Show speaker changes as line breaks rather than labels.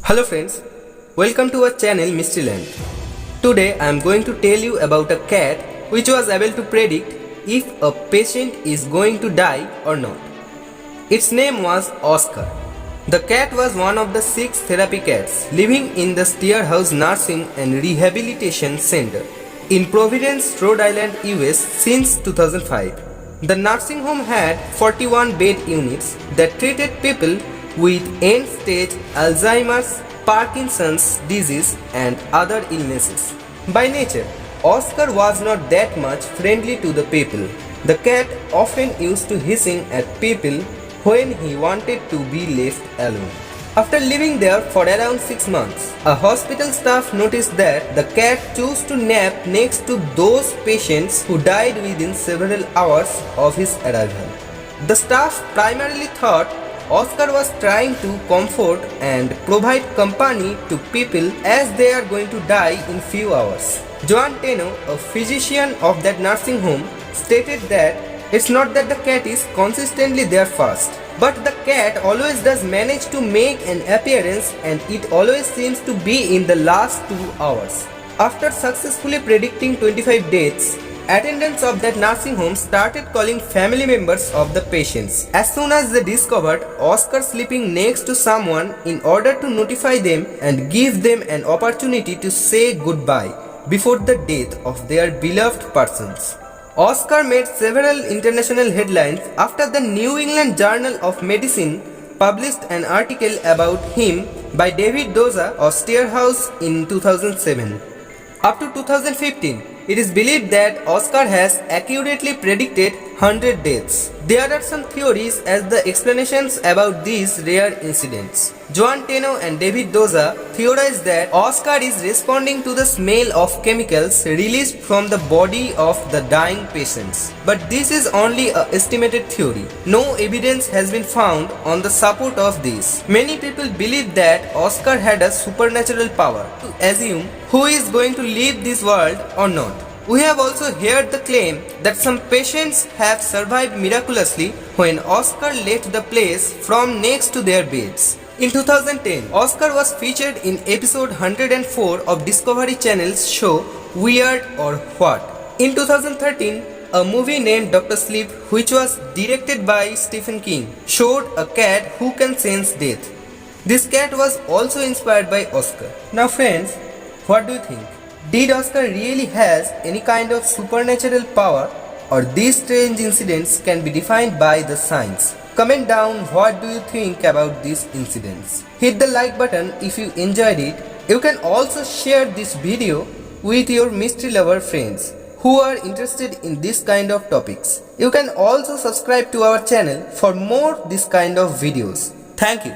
Hello friends, welcome to our channel Mysteryland. Today I am going to tell you about a cat which was able to predict if a patient is going to die or not. Its name was Oscar. The cat was one of the 6 therapy cats living in the Steerhouse Nursing and Rehabilitation Center in Providence, Rhode Island, US since 2005. The nursing home had 41 bed units that treated people with end-stage Alzheimer's, Parkinson's disease and other illnesses. By nature, Oscar was not that much friendly to the people. The cat often used to hissing at people when he wanted to be left alone. After living there for around 6 months, a hospital staff noticed that the cat chose to nap next to those patients who died within several hours of his arrival. The staff primarily thought Oscar was trying to comfort and provide company to people as they are going to die in few hours. Joan Teno, a physician of that nursing home, stated that it's not that the cat is consistently there first, but the cat always does manage to make an appearance and it always seems to be in the last 2 hours. After successfully predicting 25 deaths, attendants of that nursing home started calling family members of the patients as soon as they discovered Oscar sleeping next to someone in order to notify them and give them an opportunity to say goodbye before the death of their beloved persons. Oscar made several international headlines after the New England Journal of Medicine published an article about him by David Doza of Steerhouse in 2007. Up to 2015, it is believed that Oscar has accurately predicted 100 deaths. There are some theories as the explanations about these rare incidents. Joan Teno and David Doza theorized that Oscar is responding to the smell of chemicals released from the body of the dying patients. But this is only an estimated theory. No evidence has been found on the support of this. Many people believe that Oscar had a supernatural power to assume who is going to leave this world or not. We have also heard the claim that some patients have survived miraculously when Oscar left the place from next to their beds. In 2010, Oscar was featured in episode 104 of Discovery Channel's show Weird or What. In 2013, a movie named Dr. Sleep, which was directed by Stephen King, showed a cat who can sense death. This cat was also inspired by Oscar. Now friends, what do you think? Did Oscar really has any kind of supernatural power, or these strange incidents can be defined by the science? Comment down what do you think about these incidents. Hit the like button if you enjoyed it. You can also share this video with your mystery lover friends who are interested in this kind of topics. You can also subscribe to our channel for more this kind of videos. Thank you.